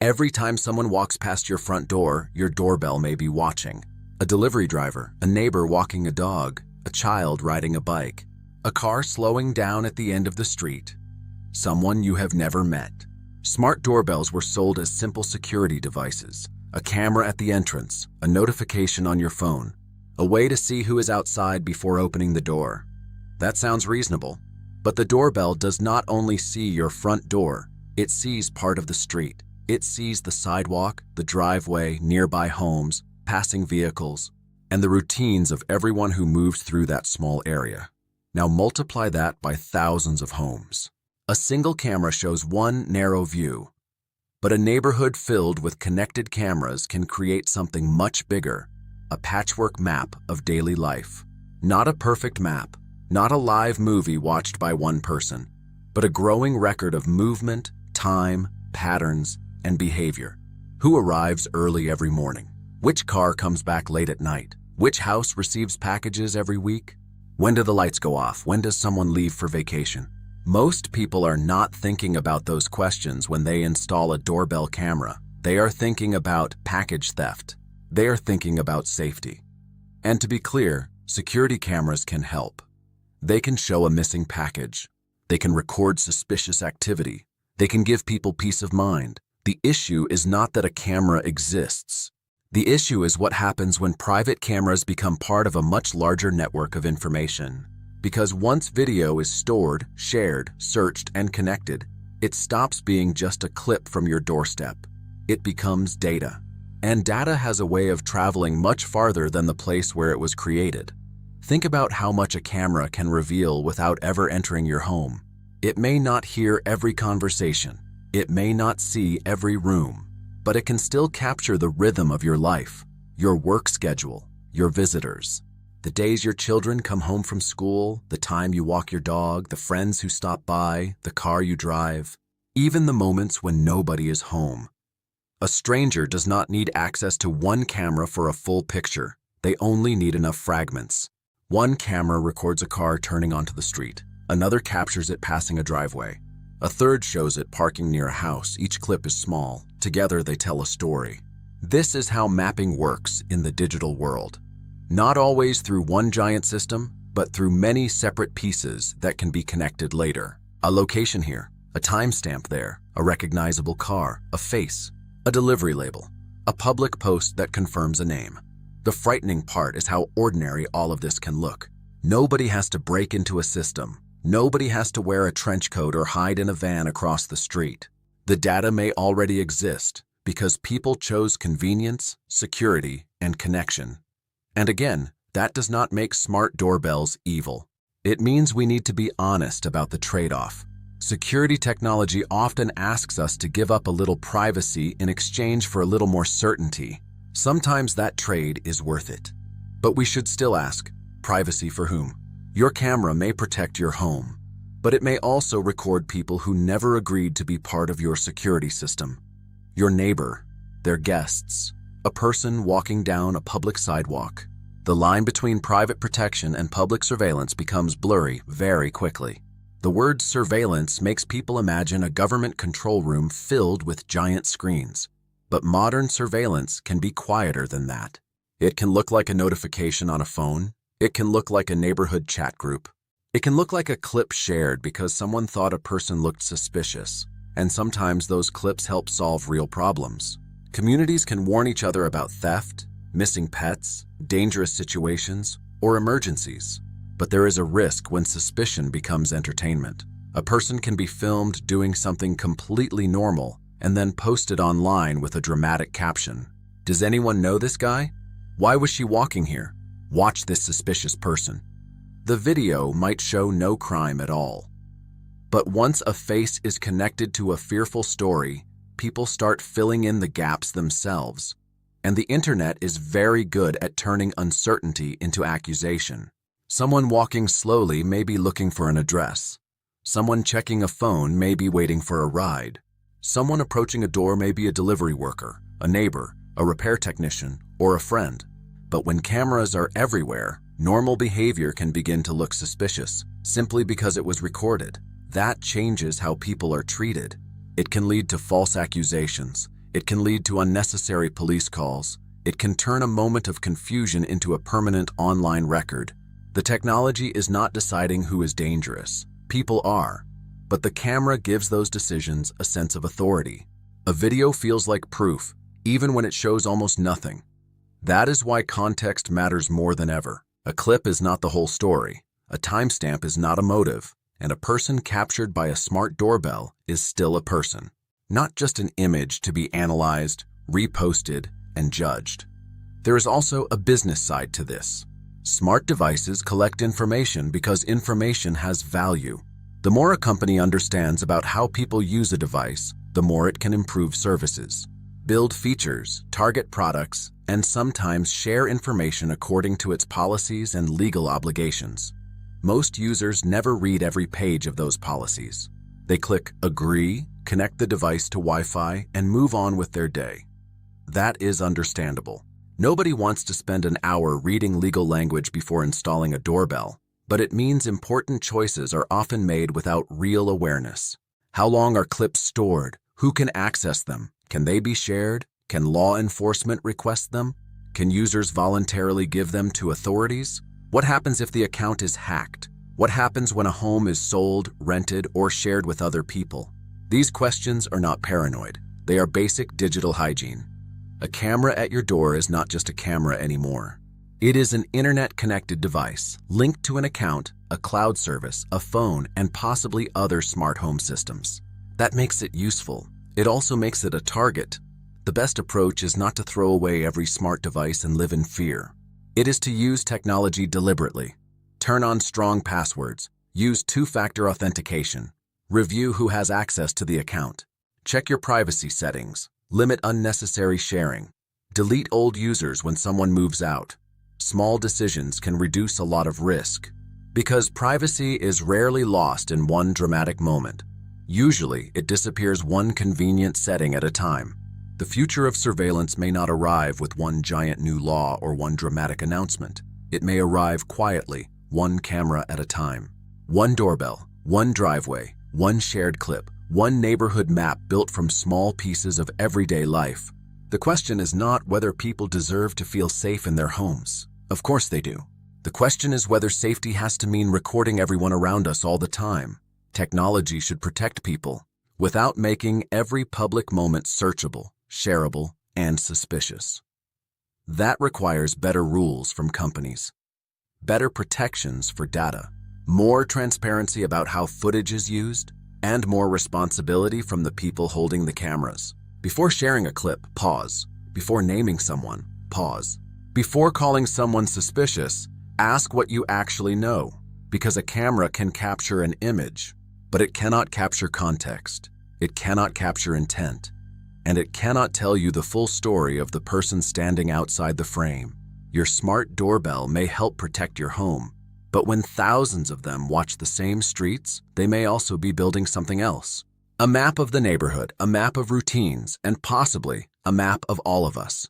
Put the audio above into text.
Every time someone walks past your front door, your doorbell may be watching. A delivery driver, a neighbor walking a dog, a child riding a bike, a car slowing down at the end of the street, someone you have never met. Smart doorbells were sold as simple security devices, a camera at the entrance, a notification on your phone, a way to see who is outside before opening the door. That sounds reasonable, but the doorbell does not only see your front door, it sees part of the street. It sees the sidewalk, the driveway, nearby homes, passing vehicles, and the routines of everyone who moves through that small area. Now multiply that by thousands of homes. A single camera shows one narrow view, but a neighborhood filled with connected cameras can create something much bigger, a patchwork map of daily life. Not a perfect map, not a live movie watched by one person, but a growing record of movement, time, patterns, and behavior. Who arrives early every morning? Which car comes back late at night? Which house receives packages every week? When do the lights go off? When does someone leave for vacation? Most people are not thinking about those questions when they install a doorbell camera. They are thinking about package theft. They are thinking about safety. And to be clear, security cameras can help. They can show a missing package. They can record suspicious activity. They can give people peace of mind. The issue is not that a camera exists. The issue is what happens when private cameras become part of a much larger network of information. Because once video is stored, shared, searched, and connected, it stops being just a clip from your doorstep. It becomes data. And data has a way of traveling much farther than the place where it was created. Think about how much a camera can reveal without ever entering your home. It may not hear every conversation. It may not see every room, but it can still capture the rhythm of your life, your work schedule, your visitors, the days your children come home from school, the time you walk your dog, the friends who stop by, the car you drive, even the moments when nobody is home. A stranger does not need access to one camera for a full picture. They only need enough fragments. One camera records a car turning onto the street. Another captures it passing a driveway. A third shows it parking near a house. Each clip is small. Together they tell a story. This is how mapping works in the digital world. Not always through one giant system, but through many separate pieces that can be connected later. A location here, a timestamp there, a recognizable car, a face, a delivery label, a public post that confirms a name. The frightening part is how ordinary all of this can look. Nobody has to break into a system. Nobody has to wear a trench coat or hide in a van across the street. The data may already exist because people chose convenience, security, and connection. And again, that does not make smart doorbells evil. It means we need to be honest about the trade-off. Security technology often asks us to give up a little privacy in exchange for a little more certainty. Sometimes that trade is worth it. But we should still ask, privacy for whom? Your camera may protect your home, but it may also record people who never agreed to be part of your security system. Your neighbor, their guests, a person walking down a public sidewalk. The line between private protection and public surveillance becomes blurry very quickly. The word surveillance makes people imagine a government control room filled with giant screens. But modern surveillance can be quieter than that. It can look like a notification on a phone. It can look like a neighborhood chat group. It can look like a clip shared because someone thought a person looked suspicious. And sometimes those clips help solve real problems. Communities can warn each other about theft, missing pets, dangerous situations, or emergencies. But there is a risk when suspicion becomes entertainment. A person can be filmed doing something completely normal and then posted online with a dramatic caption. Does anyone know this guy? Why was she walking here? Watch this suspicious person. The video might show no crime at all. But once a face is connected to a fearful story, people start filling in the gaps themselves. And the internet is very good at turning uncertainty into accusation. Someone walking slowly may be looking for an address. Someone checking a phone may be waiting for a ride. Someone approaching a door may be a delivery worker, a neighbor, a repair technician, or a friend. But when cameras are everywhere, normal behavior can begin to look suspicious, simply because it was recorded. That changes how people are treated. It can lead to false accusations. It can lead to unnecessary police calls. It can turn a moment of confusion into a permanent online record. The technology is not deciding who is dangerous. People are. But the camera gives those decisions a sense of authority. A video feels like proof, even when it shows almost nothing. That is why context matters more than ever. A clip is not the whole story. A timestamp is not a motive. And a person captured by a smart doorbell is still a person. Not just an image to be analyzed, reposted, and judged. There is also a business side to this. Smart devices collect information because information has value. The more a company understands about how people use a device, the more it can improve services, build features, target products, and sometimes share information according to its policies and legal obligations. Most users never read every page of those policies. They click Agree, connect the device to Wi-Fi, and move on with their day. That is understandable. Nobody wants to spend an hour reading legal language before installing a doorbell, but it means important choices are often made without real awareness. How long are clips stored? Who can access them? Can they be shared? Can law enforcement request them? Can users voluntarily give them to authorities? What happens if the account is hacked? What happens when a home is sold, rented, or shared with other people? These questions are not paranoid. They are basic digital hygiene. A camera at your door is not just a camera anymore. It is an internet-connected device linked to an account, a cloud service, a phone, and possibly other smart home systems. That makes it useful. It also makes it a target. The best approach is not to throw away every smart device and live in fear. It is to use technology deliberately. Turn on strong passwords. Use two-factor authentication. Review who has access to the account. Check your privacy settings. Limit unnecessary sharing. Delete old users when someone moves out. Small decisions can reduce a lot of risk. Because privacy is rarely lost in one dramatic moment. Usually, it disappears one convenient setting at a time. The future of surveillance may not arrive with one giant new law or one dramatic announcement. It may arrive quietly, one camera at a time. One doorbell, one driveway, one shared clip, one neighborhood map built from small pieces of everyday life. The question is not whether people deserve to feel safe in their homes. Of course they do. The question is whether safety has to mean recording everyone around us all the time. Technology should protect people without making every public moment searchable, shareable, and suspicious. That requires better rules from companies, better protections for data, more transparency about how footage is used, and more responsibility from the people holding the cameras. Before sharing a clip, pause. Before naming someone, pause. Before calling someone suspicious, ask what you actually know, because a camera can capture an image, but it cannot capture context. It cannot capture intent, and it cannot tell you the full story of the person standing outside the frame. Your smart doorbell may help protect your home, but when thousands of them watch the same streets, they may also be building something else. A map of the neighborhood, a map of routines, and possibly a map of all of us.